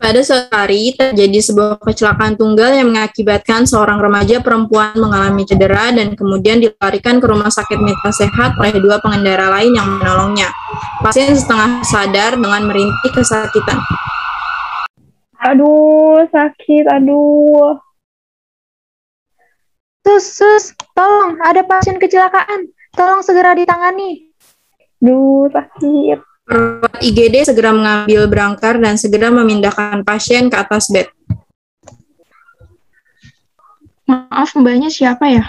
Pada suatu hari, terjadi sebuah kecelakaan tunggal yang mengakibatkan seorang remaja perempuan mengalami cedera dan kemudian dilarikan ke rumah sakit Mitra Sehat oleh dua pengendara lain yang menolongnya. Pasien setengah sadar dengan merintih kesakitan. Aduh, sakit, aduh. Sus, tolong, ada pasien kecelakaan. Tolong segera ditangani. Duh, sakit. Perawat IGD segera mengambil brangkar dan segera memindahkan pasien ke atas bed. Maaf, mbaknya siapa ya?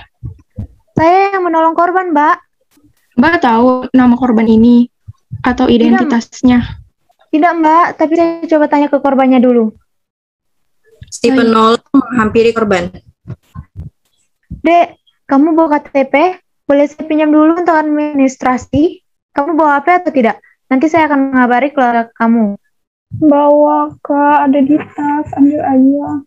Saya yang menolong korban, Mbak. Mbak tahu nama korban ini atau identitasnya? Tidak, Mbak, tapi saya coba tanya ke korbannya dulu. Si penolong menghampiri korban. Dek, kamu bawa KTP? Boleh saya pinjam dulu untuk administrasi? Kamu bawa HP atau tidak? Nanti saya akan mengabari keluarga kamu. Bawa, Kak. Ada di tas. Ambil aja.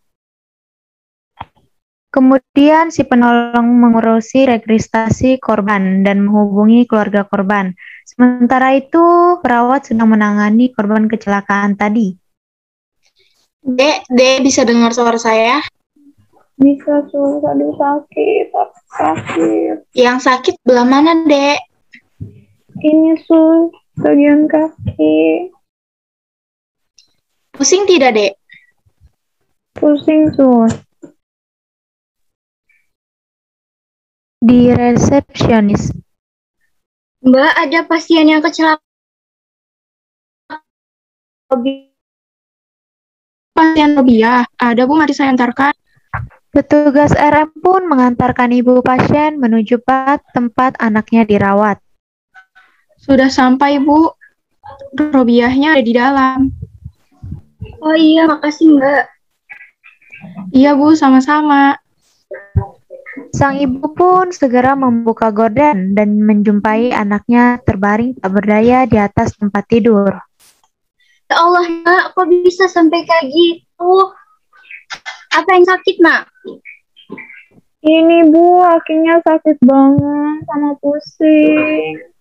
Kemudian si penolong mengurusi registrasi korban dan menghubungi keluarga korban. Sementara itu, perawat sedang menangani korban kecelakaan tadi. Dek, bisa dengar suara saya? Bisa, Sus. Aduh, sakit. Sakit. Yang sakit belah mana, Dek? Ini, Sus. Bagian kaki. Pusing tidak, Dek? Pusing, Sus. Di resepsionis. Mbak, ada pasien yang kecelakaan. Pasien Robiah, ada Bu, mari saya antarkan. Petugas RM pun mengantarkan ibu pasien menuju tempat anaknya dirawat. Sudah sampai, Bu. Robiahnya ada di dalam. Oh iya, makasih Mbak. Iya, Bu, sama-sama. Sang ibu pun segera membuka gorden dan menjumpai anaknya terbaring tak berdaya di atas tempat tidur. Ya Allah, Nak, kok bisa sampai kayak gitu? Apa yang sakit, Nak? Ini, Bu, kakinya sakit banget sama pusing.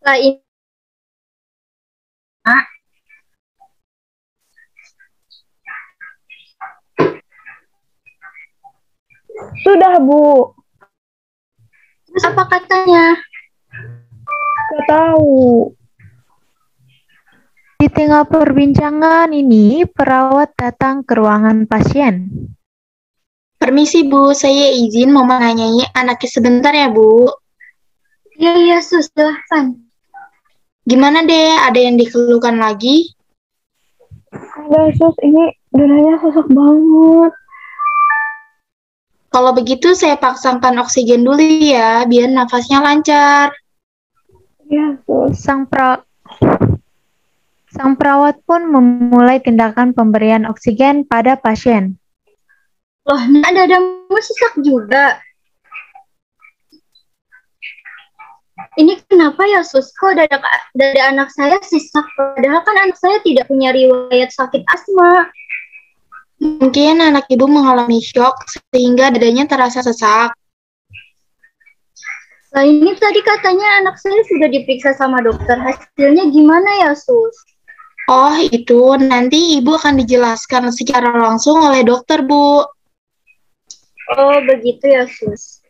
Lah ini. Nak. Sudah, Bu. Terus apa katanya? Gak tahu. Di tengah perbincangan ini, perawat datang ke ruangan pasien. Permisi, Bu. Saya izin mau menanyai anaknya sebentar ya, Bu. Iya, Sus, silahkan. Gimana, Dek? Ada yang dikeluhkan lagi? Ada, Sus. Ini darahnya sesak banget. Kalau begitu, saya paksakan oksigen dulu ya, biar nafasnya lancar. Ya, Sus. Sang perawat pun memulai tindakan pemberian oksigen pada pasien. Loh, Nak, dadamu sesak juga. Ini kenapa ya, Sus? Kok dada anak saya sesak? Padahal kan anak saya tidak punya riwayat sakit asma. Mungkin anak ibu mengalami shock sehingga dadanya terasa sesak. Nah, ini tadi katanya anak saya sudah diperiksa sama dokter. Hasilnya gimana ya, Sus? Oh, itu nanti ibu akan dijelaskan secara langsung oleh dokter, Bu. Oh, begitu ya, Sus.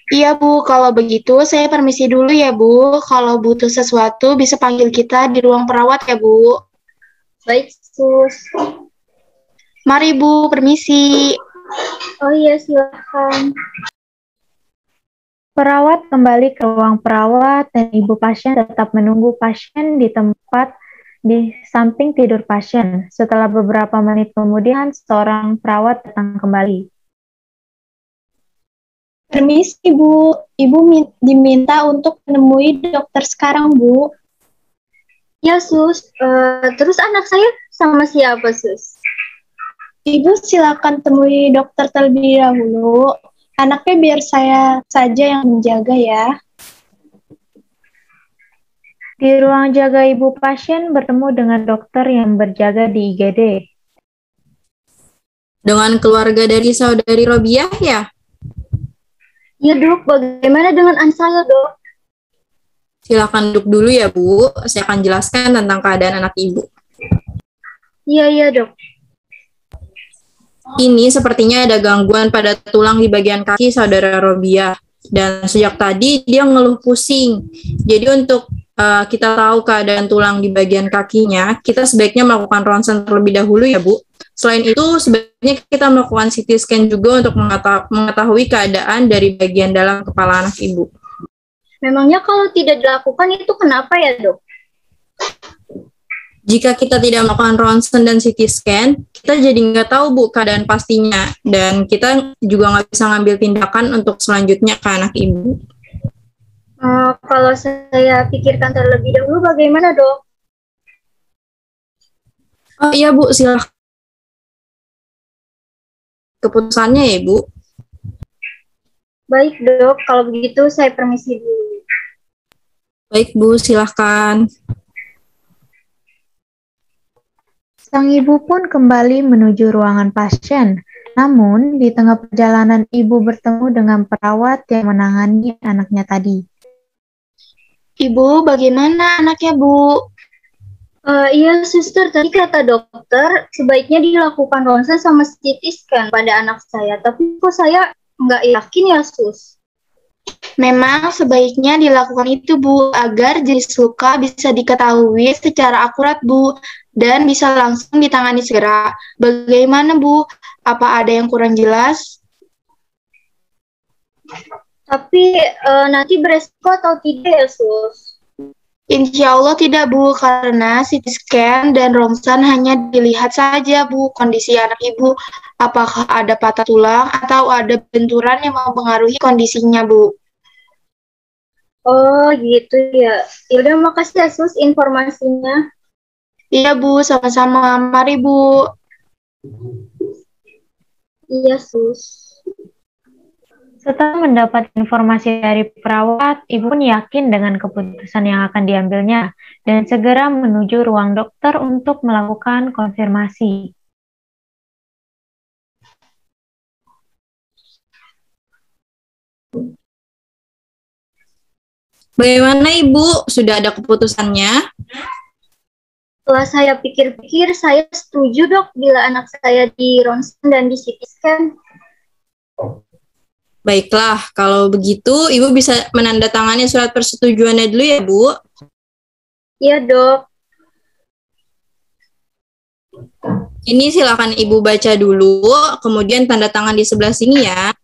Iya, Bu. Kalau begitu, saya permisi dulu ya, Bu. Kalau butuh sesuatu, bisa panggil kita di ruang perawat ya, Bu. Baik, Sus. Mari, Bu. Permisi. Oh iya, silakan. Perawat kembali ke ruang perawat dan ibu pasien tetap menunggu pasien di tempat di samping tidur pasien. Setelah beberapa menit kemudian, seorang perawat datang kembali. Permisi, Bu. Ibu diminta untuk menemui dokter sekarang, Bu. Ya, Sus. Terus anak saya sama siapa, Sus? Ibu silakan temui dokter terlebih dahulu. Anaknya biar saya saja yang menjaga ya. Di ruang jaga ibu pasien bertemu dengan dokter yang berjaga di IGD. Dengan keluarga dari saudari Robiah ya? Ya dok, bagaimana dengan anak saya dok? Silakan duduk dulu ya Bu, saya akan jelaskan tentang keadaan anak Ibu. Iya dok. Ini sepertinya ada gangguan pada tulang di bagian kaki saudara Robiah. Dan sejak tadi dia ngeluh pusing. Jadi untuk kita tahu keadaan tulang di bagian kakinya, kita sebaiknya melakukan ronsen terlebih dahulu ya Bu. Selain itu, sebaiknya kita melakukan CT scan juga untuk mengetahui keadaan dari bagian dalam kepala anak Ibu. Memangnya kalau tidak dilakukan itu kenapa ya dok? Jika kita tidak melakukan ronsen dan CT scan, kita jadi nggak tahu Bu keadaan pastinya. Dan kita juga nggak bisa ngambil tindakan untuk selanjutnya ke anak Ibu. Kalau saya pikirkan terlebih dahulu bagaimana dok? Oh iya Bu, silakan. Keputusannya ya Bu. Baik dok, kalau begitu saya permisi dulu. Baik Bu, silahkan. Sang ibu pun kembali menuju ruangan pasien. Namun, di tengah perjalanan ibu bertemu dengan perawat yang menangani anaknya tadi. Ibu, bagaimana anaknya, Bu? Iya suster, tadi kata dokter sebaiknya dilakukan ronsen sama CT scan pada anak saya. Tapi kok saya nggak yakin ya sus? Memang sebaiknya dilakukan itu, Bu, agar jenis luka bisa diketahui secara akurat, Bu, dan bisa langsung ditangani segera. Bagaimana, Bu? Apa ada yang kurang jelas? Tapi nanti beresiko atau tidak ya, Sus? Insya Allah tidak, Bu, karena CT scan dan ronsen hanya dilihat saja, Bu, kondisi anak Ibu. Apakah ada patah tulang atau ada benturan yang mempengaruhi kondisinya, Bu. Oh, gitu ya. Yaudah, makasih ya, Sus, informasinya. Iya, Bu, sama-sama. Mari, Bu. Iya, Sus. Setelah mendapat informasi dari perawat, ibu pun yakin dengan keputusan yang akan diambilnya dan segera menuju ruang dokter untuk melakukan konfirmasi. Bagaimana Ibu? Sudah ada keputusannya? Setelah saya pikir-pikir, saya setuju dok bila anak saya di ronsen dan di CT scan. Baiklah, kalau begitu Ibu bisa menandatangani surat persetujuannya dulu ya Bu? Iya dok. Ini silakan Ibu baca dulu, kemudian tanda tangan di sebelah sini ya.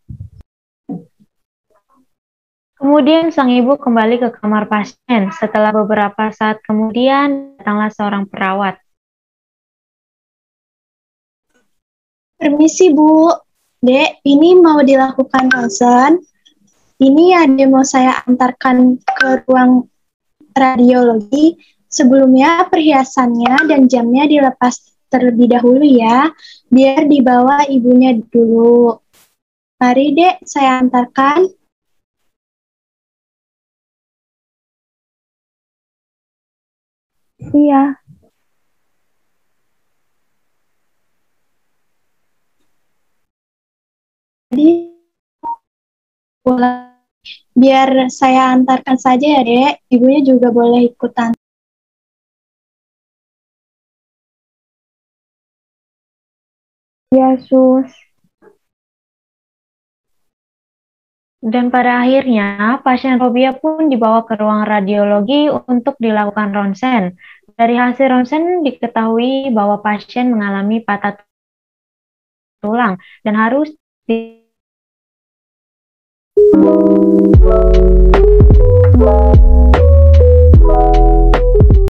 Kemudian sang ibu kembali ke kamar pasien. Setelah beberapa saat kemudian, datanglah seorang perawat. Permisi Bu, Dek, ini mau dilakukan ronsen. Ini ada mau saya antarkan ke ruang radiologi. Sebelumnya perhiasannya dan jamnya dilepas terlebih dahulu ya, biar dibawa ibunya dulu. Mari Dek, saya antarkan. Iya. Jadi, biar saya antarkan saja ya Dek, ibunya juga boleh ikutan. Iya, Sus. Dan pada akhirnya, pasien Robia pun dibawa ke ruang radiologi untuk dilakukan ronsen. Dari hasil ronsen diketahui bahwa pasien mengalami patah tulang dan harus di